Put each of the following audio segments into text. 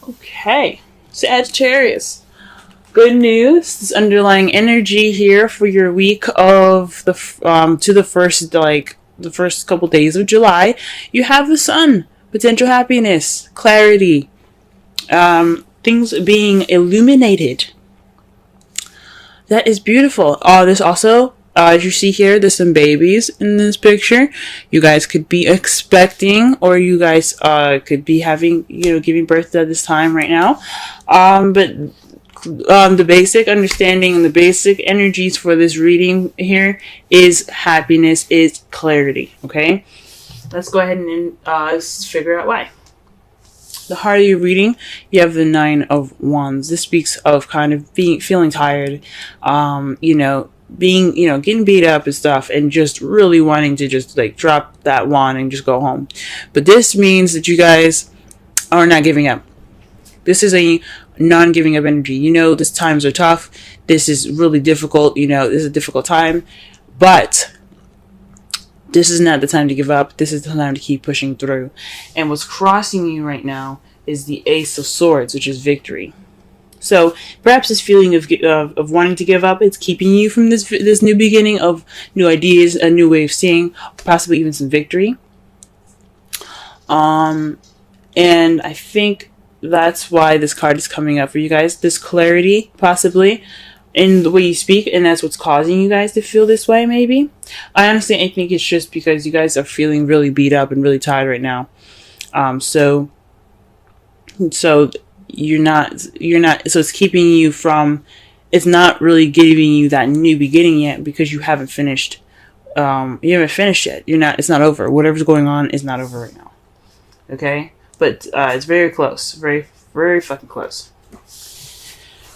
Okay, Sagittarius. Good news. This underlying energy here for your week of the to the first couple days of July. You have the Sun, potential happiness, clarity, things being illuminated. That is beautiful. There's also, as you see here, there's some babies in this picture. You guys could be expecting, or you guys could be having, giving birth at this time right now. But the basic understanding and the basic energies for this reading here is happiness, is clarity. Okay, let's go ahead and figure out why. The heart of your reading, you have the Nine of Wands. This speaks of kind of feeling tired, being, getting beat up and stuff, and just really wanting to just like drop that wand and just go home. But this means that you guys are not giving up. This is a non-giving up energy. These times are tough. This is really difficult. This is a difficult time, but this is not the time to give up. This is the time to keep pushing through. And what's crossing you right now is the Ace of Swords, which is victory. So perhaps this feeling of wanting to give up, it's keeping you from this new beginning of new ideas, a new way of seeing, possibly even some victory. And I think that's why this card is coming up for you guys. This clarity, possibly, in the way you speak, and that's what's causing you guys to feel this way, maybe. I think it's just because you guys are feeling really beat up and really tired right now. So you're not, so it's keeping you from, it's not really giving you that new beginning yet, because you haven't finished, yet. It's not over. Whatever's going on is not over right now. Okay? But it's very close. Very, very fucking close.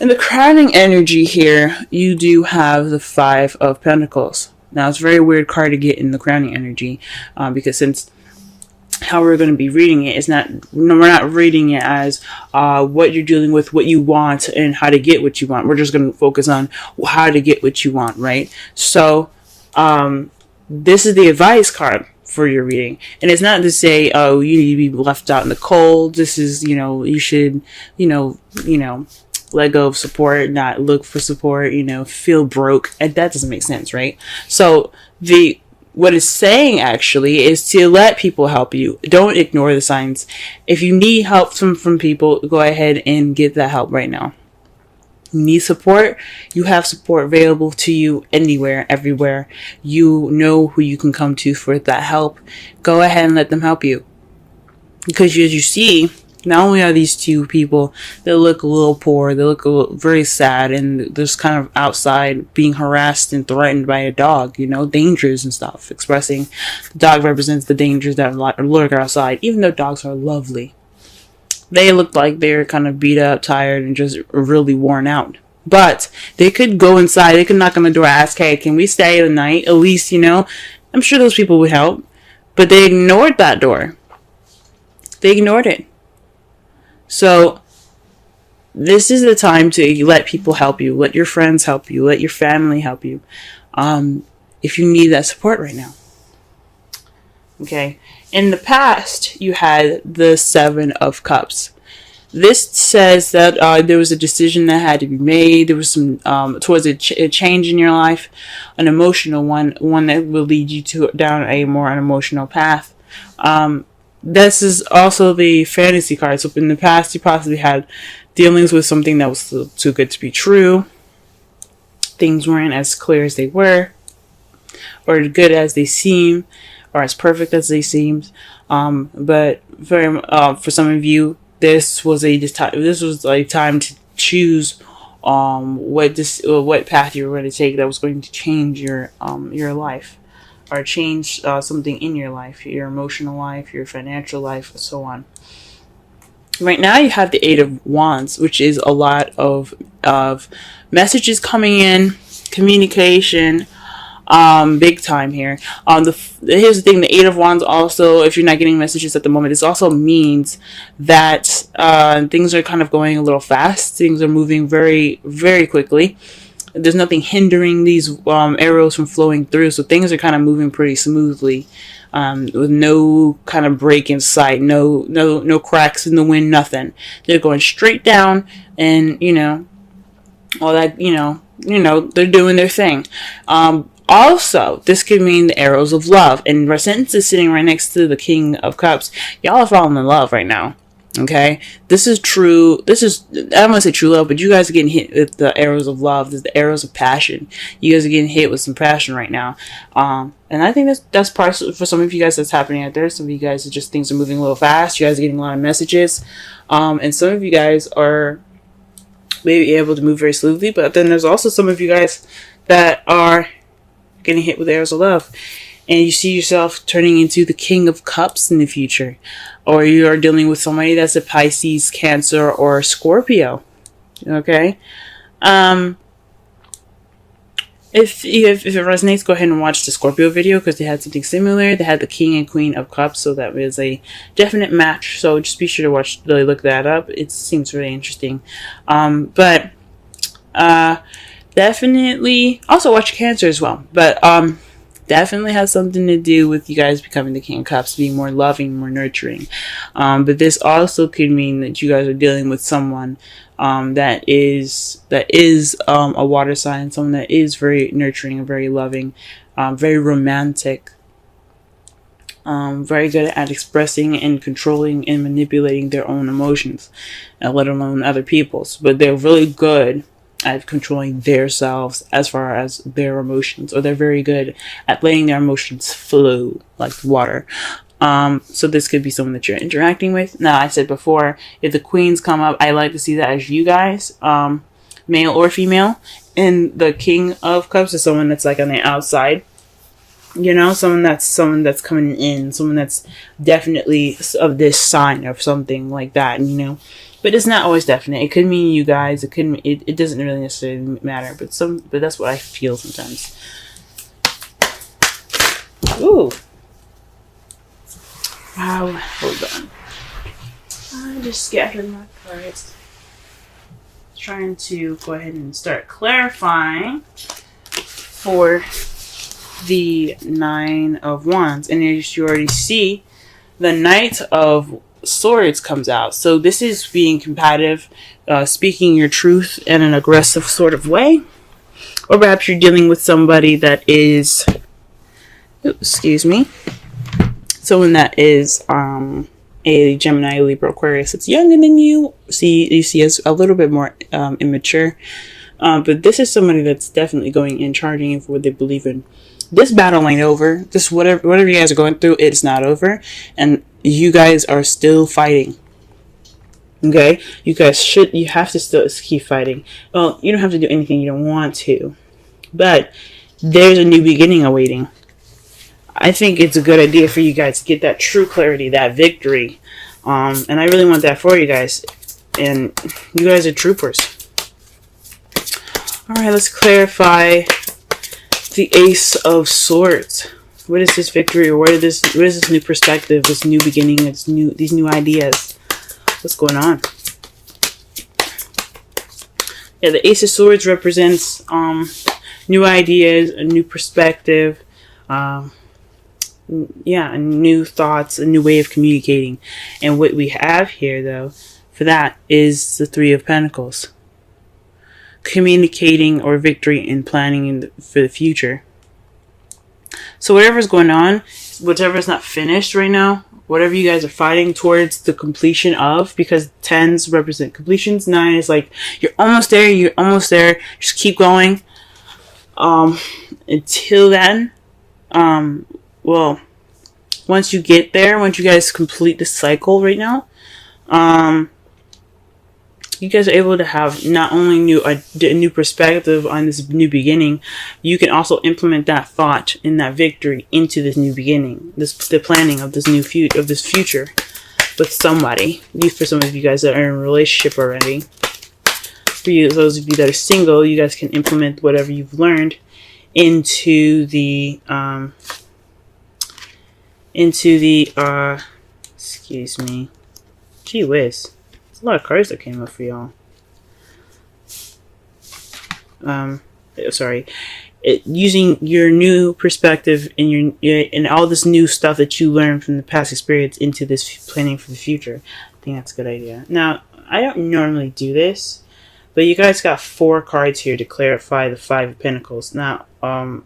In the crowning energy here, you do have the Five of Pentacles. Now, it's a very weird card to get in the crowning energy, because since how we're going to be reading it is we're not reading it as what you're dealing with, what you want, and how to get what you want. We're just going to focus on how to get what you want, right? So, this is the advice card for your reading, and it's not to say, oh, you need to be left out in the cold. This is, you should, let go of support, not look for support, feel broke. And that doesn't make sense, right? So what it's saying actually is to let people help you. Don't ignore the signs. If you need help from people, go ahead and get that help right now. You need support, you have support available to you anywhere, everywhere. You know who you can come to for that help. Go ahead and let them help you. Because as you see, not only are these two people that look a little poor, they look very sad, and they're just kind of outside being harassed and threatened by a dog, dangers and stuff. Expressing the dog represents the dangers that lurk outside, even though dogs are lovely. They look like they're kind of beat up, tired, and just really worn out. But they could go inside, they could knock on the door, ask, hey, can we stay the night? At least, I'm sure those people would help. But they ignored that door. They ignored it. So, this is the time to let people help you. Let your friends help you. Let your family help you. If you need that support right now. Okay. In the past, you had the Seven of Cups. This says that there was a decision that had to be made. There was some towards a change in your life, an emotional one that will lead you down a more unemotional path. This is also the fantasy card. So in the past, you possibly had dealings with something that was too good to be true. Things weren't as clear as they were, or good as they seem, or as perfect as they seem. But for some of you, this was a time to choose what path you were going to take that was going to change your life, or change something in your life, your emotional life, your financial life, and so on. Right now, you have the Eight of Wands, which is a lot of messages coming in, communication, big time here. Here's the thing: the Eight of Wands also, if you're not getting messages at the moment, this also means that things are kind of going a little fast. Things are moving very, very quickly. There's nothing hindering these arrows from flowing through, so things are kind of moving pretty smoothly. with no kind of break in sight, no cracks in the wind, nothing. They're going straight down, and all that, they're doing their thing. Also, this could mean the arrows of love, and since is sitting right next to the King of Cups, y'all are falling in love right now. Okay, this is true. This is, I don't want to say true love, but you guys are getting hit with the arrows of love. There's the arrows of passion. You guys are getting hit with some passion right now. And I think that's part for some of you guys that's happening out there. Some of you guys are just, things are moving a little fast. You guys are getting a lot of messages. And some of you guys are maybe able to move very smoothly, but then there's also some of you guys that are getting hit with arrows of love. And you see yourself turning into the King of Cups in the future. Or you are dealing with somebody that's a Pisces, Cancer, or Scorpio. Okay? If it resonates, go ahead and watch the Scorpio video, because they had something similar. They had the King and Queen of Cups, so that was a definite match. So just be sure to really look that up. It seems really interesting. Definitely also watch Cancer as well. But definitely has something to do with you guys becoming the King of Cups, being more loving, more nurturing. But this also could mean that you guys are dealing with someone that is a water sign, someone that is very nurturing and very loving, very romantic, very good at expressing and controlling and manipulating their own emotions, let alone other people's. But they're really good at controlling themselves as far as their emotions, or they're very good at letting their emotions flow like water. So this could be someone that you're interacting with. Now, I said before, if the queens come up, I like to see that as you guys, male or female. And the King of Cups is someone that's like on the outside. Someone that's coming in, someone that's definitely of this sign or something like that, But it's not always definite. It could mean you guys. It doesn't really necessarily matter. But that's what I feel sometimes. Ooh. Wow. Hold on. I just scattered my cards. Trying to go ahead and start clarifying for the Nine of Wands. And as you already see, the Knight of Swords comes out. So this is being combative, speaking your truth in an aggressive sort of way. Or perhaps you're dealing with somebody that is, someone that is a Gemini, Libra, Aquarius. It's younger than you. You see as a little bit more immature. But this is somebody that's definitely going in, charging in for what they believe in. This battle ain't over. This whatever you guys are going through, it's not over. And you guys are still fighting. Okay? You have to still keep fighting. Well, you don't have to do anything you don't want to. But there's a new beginning awaiting. I think it's a good idea for you guys to get that true clarity, that victory. And I really want that for you guys. And you guys are troopers. Alright, let's clarify the Ace of Swords. What is this victory, or what is this new perspective, this new beginning, these new ideas? What's going on? Yeah, the Ace of Swords represents new ideas, a new perspective, new thoughts, a new way of communicating. And what we have here, though, for that is the Three of Pentacles. Communicating or victory and planning for the future. So whatever's going on, whatever's not finished right now, whatever you guys are fighting towards the completion of, because 10s represent completions, 9 is like, you're almost there, just keep going. Until then, well, once you get there, once you guys complete the cycle right now, you guys are able to have not only a new perspective on this new beginning, you can also implement that thought and that victory into this new beginning, the planning of this future with somebody. For some of you guys that are in a relationship already, for you, those of you that are single, you guys can implement whatever you've learned into the excuse me, gee whiz. A lot of cards that came up for y'all. Sorry. using your new perspective and and all this new stuff that you learned from the past experience into this planning for the future. I think that's a good idea. Now, I don't normally do this, but you guys got 4 cards here to clarify the 5 of Pentacles. Now, like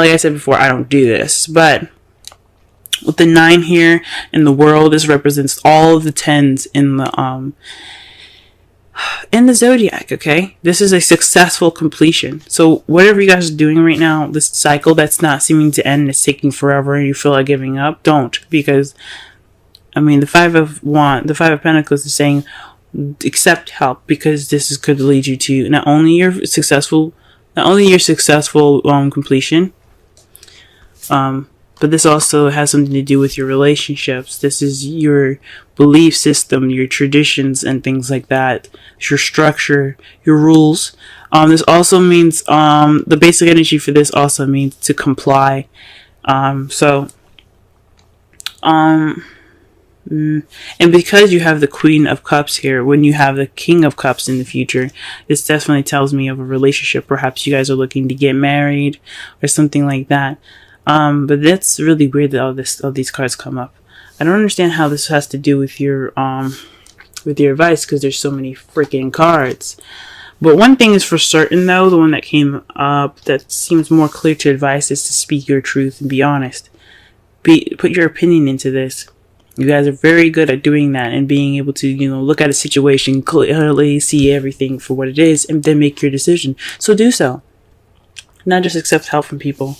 I said before, I don't do this, but with the 9 here in the world, this represents all of the 10s in the zodiac. Okay, this is a successful completion. So whatever you guys are doing right now, this cycle that's not seeming to end, it's taking forever, and you feel like giving up, don't, because I mean the 5 of Pentacles is saying accept help, because this could lead you to not only your successful completion, but this also has something to do with your relationships. This is your belief system, your traditions, and things like that. Your structure, your rules. This also means the basic energy for this also means to comply. And because you have the Queen of Cups here, when you have the King of Cups in the future, this definitely tells me of a relationship. Perhaps you guys are looking to get married or something like that. But that's really weird that all these cards come up. I don't understand how this has to do with your advice, because there's so many freaking cards. But one thing is for certain, though, the one that came up that seems more clear to advice is to speak your truth and be honest. Put your opinion into this. You guys are very good at doing that and being able to, look at a situation clearly, see everything for what it is, and then make your decision. So do so. Not just accept help from people.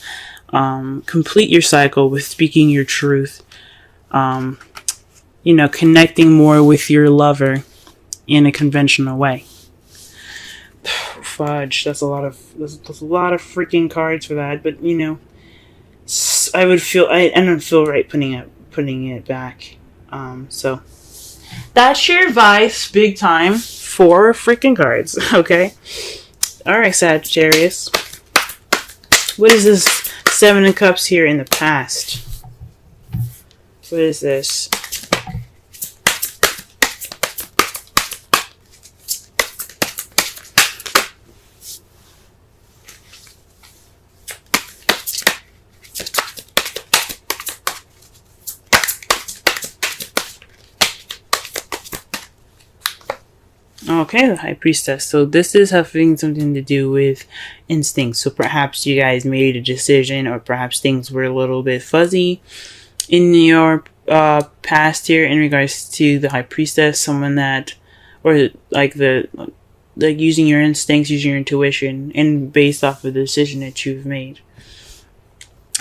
Complete your cycle with speaking your truth. Connecting more with your lover in a conventional way. Fudge, that's a lot of freaking cards for that, but I don't feel right putting it back. So that's your advice, big time, 4 freaking cards. Okay. All right, Sagittarius. What is this 7 of Cups here in the past? What is this? Okay, the High Priestess. So this is having something to do with instincts. So perhaps you guys made a decision, or perhaps things were a little bit fuzzy in your past here in regards to the High Priestess. Someone that, or like using your instincts, using your intuition, and based off of the decision that you've made.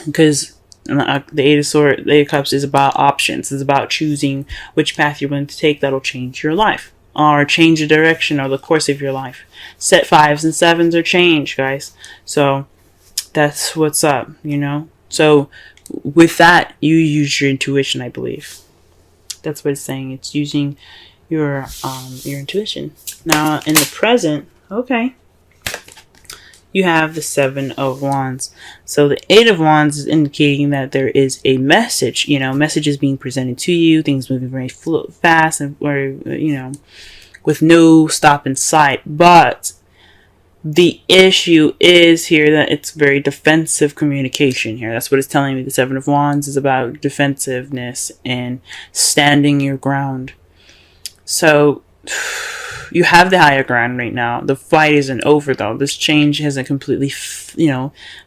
Because the Eight of Cups is about options. It's about choosing which path you're going to take that'll change your life, or change the direction or the course of your life. Set 5s and 7s are change, guys. So that's what's up, So with that, you use your intuition, I believe. That's what it's saying. It's using your intuition. Now in the present, okay, you have the 7 of Wands. So the 8 of Wands is indicating that there is a message, messages being presented to you, things moving very fast, and with no stop in sight. But the issue is here that it's very defensive communication here. That's what it's telling me. The 7 of Wands is about defensiveness and standing your ground. So you have the higher ground right now. The fight isn't over, though. This change hasn't completely,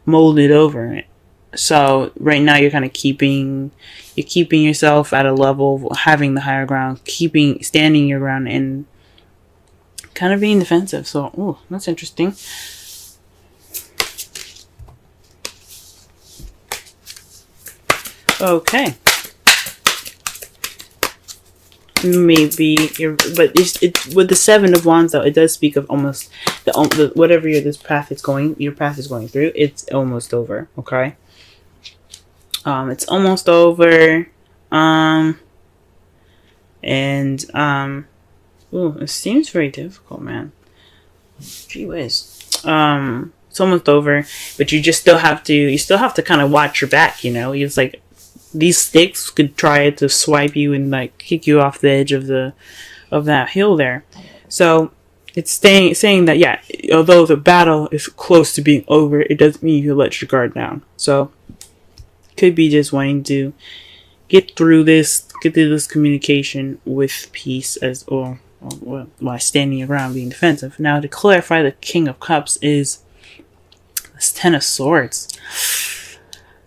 molded over it. So right now you're kind of keeping yourself at a level of having the higher ground, standing your ground, and kind of being defensive. So, that's interesting. Okay. Maybe but it's with the 7 of Wands, though, it does speak of almost the whatever your path is going through, it's almost over. Okay, it's almost over. It seems very difficult, man. Gee whiz. It's almost over, but you still have to kind of watch your back. It's like these sticks could try to swipe you and kick you off the edge of that hill there. So It's saying that, yeah, although the battle is close to being over, it doesn't mean you let your guard down. So, could be just wanting to get through this communication with peace or while standing around being defensive. Now, to clarify, the King of Cups is this Ten of Swords.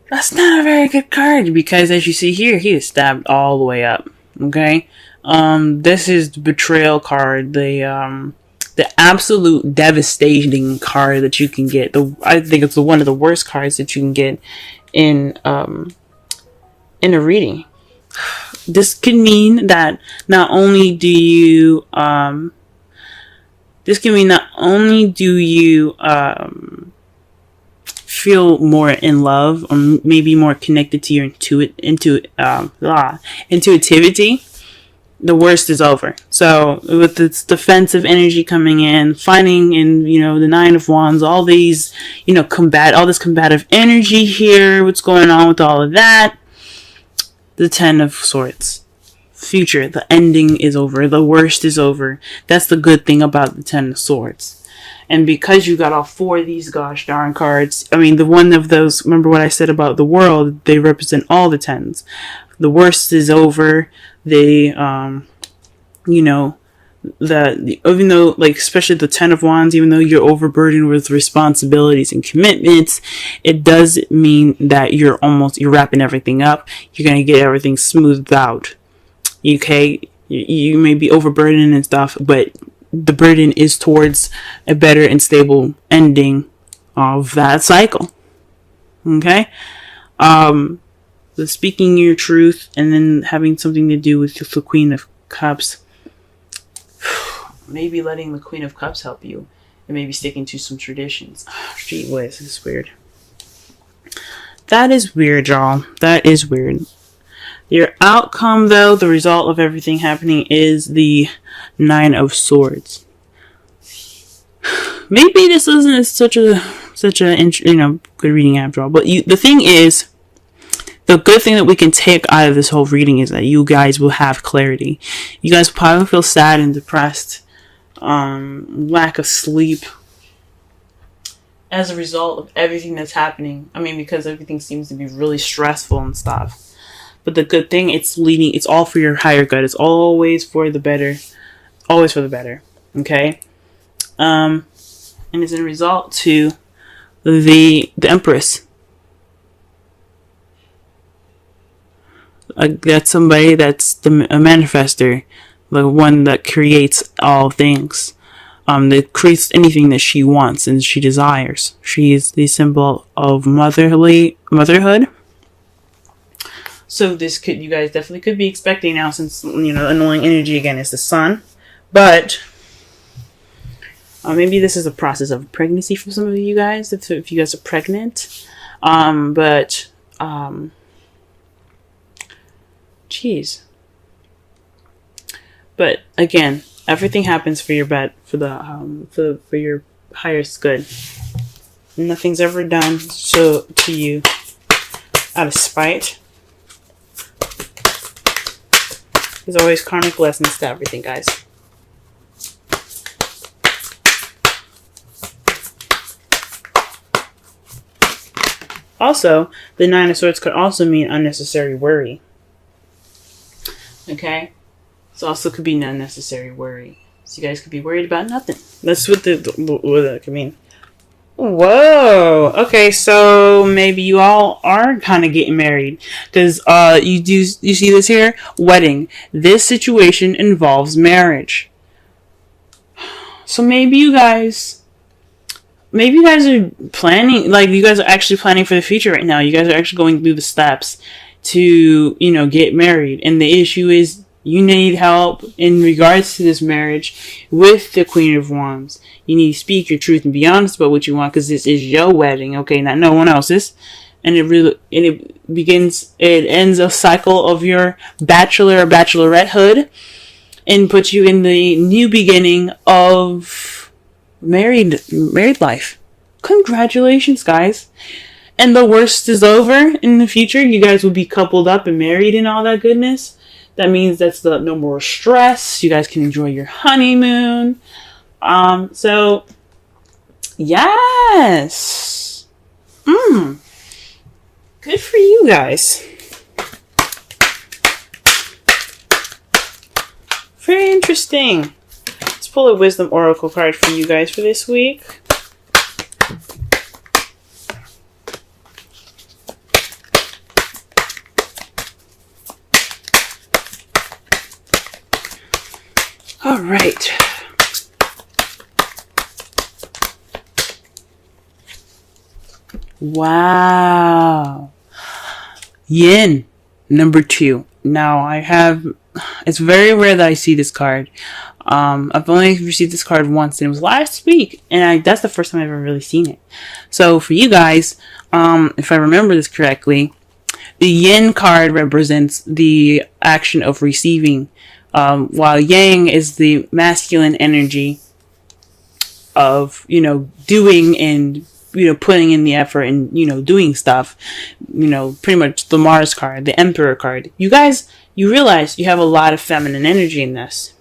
That's not a very good card because, as you see here, he is stabbed all the way up. Okay, this is the betrayal card. The absolute devastating card that you can get. I think it's one of the worst cards that you can get in a reading. This could mean that not only do you feel more in love, or maybe more connected to your intuitivity. The worst is over. So with this defensive energy coming in, finding in, the Nine of Wands, all these, all this combative energy here, what's going on with all of that? The Ten of Swords. Future, the ending is over. The worst is over. That's the good thing about the Ten of Swords. And because you got all four of these gosh darn cards, the one of those, remember what I said about the world, they represent all the tens. The worst is over. They, even though, especially the Ten of Wands, even though you're overburdened with responsibilities and commitments, it does mean that you're wrapping everything up. You're going to get everything smoothed out. Okay? You may be overburdened and stuff, but the burden is towards a better and stable ending of that cycle. Okay? The speaking your truth and then having something to do with the Queen of Cups. Maybe letting the Queen of Cups help you. And maybe sticking to some traditions. Gee whiz, this is weird. That is weird, y'all. That is weird. Your outcome, though, the result of everything happening is the Nine of Swords. Maybe this isn't such a good reading after all. But the thing is, the good thing that we can take out of this whole reading is that you guys will have clarity. You guys will probably feel sad and depressed, lack of sleep, as a result of everything that's happening. Because everything seems to be really stressful and stuff. But the good thing, it's all for your higher good. It's always for the better. Always for the better. Okay? And it's a result to the Empress. That's somebody that's a manifester. The one that creates all things. That creates anything that she wants and she desires. She is the symbol of motherhood. So you guys definitely could be expecting now, since, annoying energy again is the Sun. But maybe this is a process of pregnancy for some of you guys, if you guys are pregnant. Jeez. But again, everything happens for your for your highest good. Nothing's ever done to you out of spite. There's always karmic lessons to everything, guys. Also, the Nine of Swords could also mean unnecessary worry. Okay? It also could be an unnecessary worry. So you guys could be worried about nothing. That's what that could mean. Whoa. Okay, so maybe you all are kind of getting married. Because you see this here? Wedding. This situation involves marriage. So maybe you guys are planning, you guys are actually planning for the future right now. You guys are actually going through the steps to, get married. And the issue is you need help in regards to this marriage with the Queen of Wands. You need to speak your truth and be honest about what you want, because this is your wedding, okay, not no one else's. And it ends a cycle of your bachelor or bachelorettehood and puts you in the new beginning of married life. Congratulations, guys. And the worst is over. In the future, you guys will be coupled up and married and all that goodness. That means that's no more stress. You guys can enjoy your honeymoon. So yes. Good for you guys. Very interesting. Let's pull a wisdom oracle card for you guys for this week. All right. Wow. Yin, number 2. Now, it's very rare that I see this card. I've only received this card once, and it was last week, and that's the first time I've ever really seen it. So, for you guys, if I remember this correctly, the Yin card represents the action of receiving, while Yang is the masculine energy of, doing and, putting in the effort and, doing stuff. Pretty much the Mars card, the Emperor card. You guys, you realize you have a lot of feminine energy in this.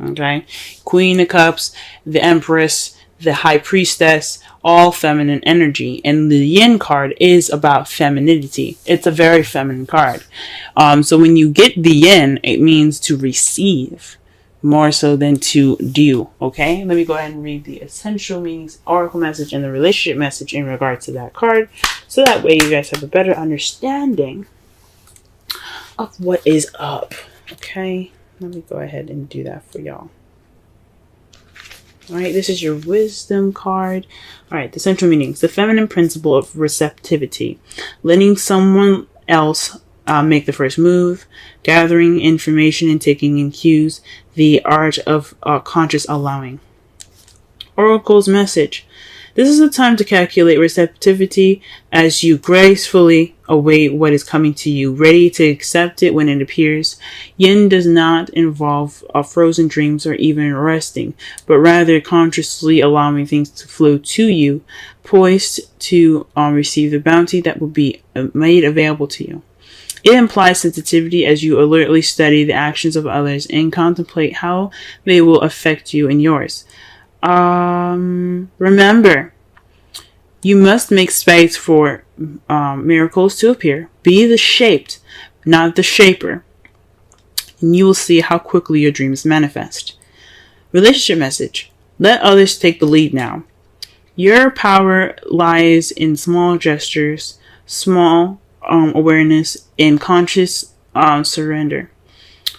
Okay? Queen of Cups, the Empress, the High Priestess, all feminine energy. And the Yin card is about femininity. It's a very feminine card. So when you get the Yin, it means to receive more so than to do. Okay? Let me go ahead and read the essential meanings, oracle message, and the relationship message in regards to that card. So that way you guys have a better understanding of what is up. Okay? Let me go ahead and do that for y'all. Alright, this is your wisdom card. Alright, the central meanings. The feminine principle of receptivity. Letting someone else make the first move. Gathering information and taking in cues. The art of conscious allowing. Oracle's message. This is a time to calculate receptivity as you gracefully await what is coming to you, ready to accept it when it appears. Yin does not involve frozen dreams or even resting, but rather consciously allowing things to flow to you, poised to receive the bounty that will be made available to you. It implies sensitivity as you alertly study the actions of others and contemplate how they will affect you and yours. Remember, you must make space for miracles to appear. Be the shaped, not the shaper, and you will see how quickly your dreams manifest. Relationship message. Let others take the lead now. Your power lies in small gestures, small awareness, and conscious surrender.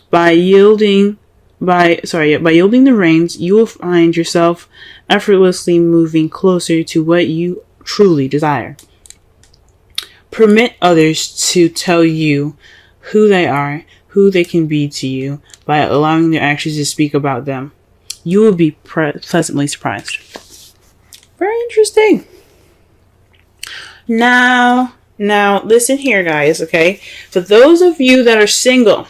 By yielding the reins, you will find yourself effortlessly moving closer to what you truly desire. Permit others to tell you who they are, who they can be to you, by allowing their actions to speak about them. You will be pleasantly surprised. Very interesting. Now, listen here, guys, okay? For those of you that are single,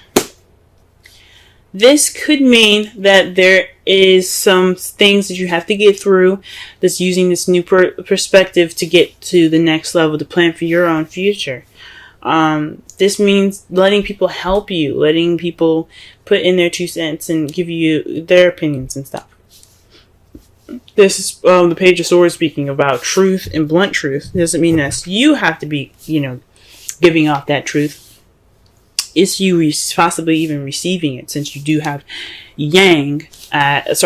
this could mean that there is some things that you have to get through that's using this new perspective to get to the next level, to plan for your own future. This means letting people help you, letting people put in their 2 cents and give you their opinions and stuff. This is the Page of Swords speaking about truth and blunt truth. It doesn't mean that you have to be, giving off that truth. It's you possibly even receiving it, since you do have Yin, as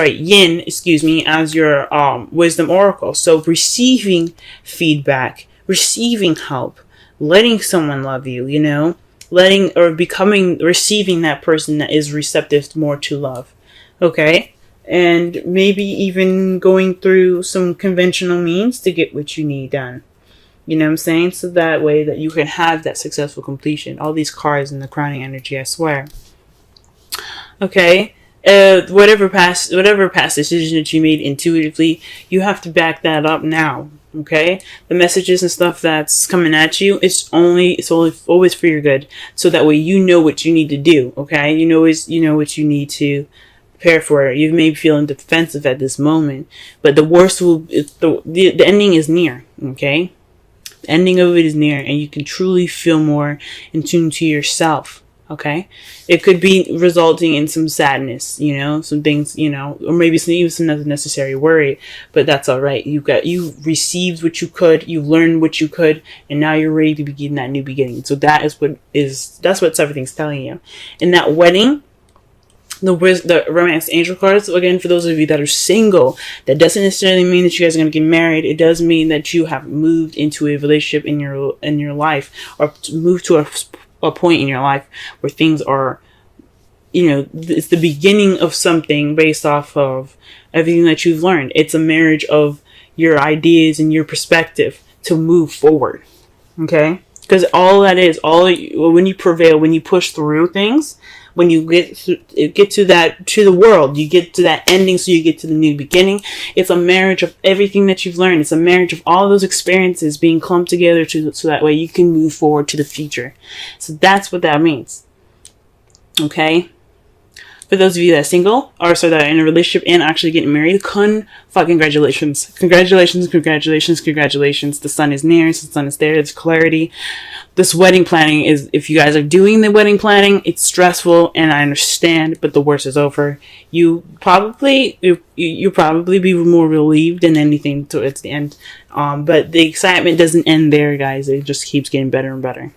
your wisdom oracle. So receiving feedback, receiving help, letting someone love you, receiving that person that is receptive more to love. Okay? And maybe even going through some conventional means to get what you need done. You know what I'm saying? So that way that you can have that successful completion. All these cards in the crowning energy, I swear. Okay? Whatever past decision that you made intuitively, you have to back that up now. Okay? The messages and stuff that's coming at you, it's always for your good. So that way you know what you need to do. Okay? You know what you need to prepare for. You may be feeling defensive at this moment, but the worst the ending is near. Okay? The ending of it is near, and you can truly feel more in tune to yourself. Okay, it could be resulting in some sadness, some things, or maybe even some unnecessary worry, but that's all right. You received what you could, you learned what you could, and now you're ready to begin that new beginning. So that's what everything's telling you. In that wedding, the romance angel cards, again, for those of you that are single, that doesn't necessarily mean that you guys are going to get married. It does mean that you have moved into a relationship in your life, or moved to a point in your life where things are, it's the beginning of something based off of everything that you've learned. It's a marriage of your ideas and your perspective to move forward. Okay? Because all that is, when you prevail, when you push through things, when you get to the world, you get to that ending, so you get to the new beginning. It's a marriage of everything that you've learned. It's a marriage of all those experiences being clumped together so that way you can move forward to the future. So that's what that means. Okay? For those of you that are single, or so that are in a relationship and actually getting married, congratulations. Congratulations. The sun is near, the sun is there, there's clarity. This wedding planning is, if you guys are doing the wedding planning, it's stressful, and I understand, but the worst is over. You probably be more relieved than anything towards the end. But the excitement doesn't end there, guys. It just keeps getting better and better.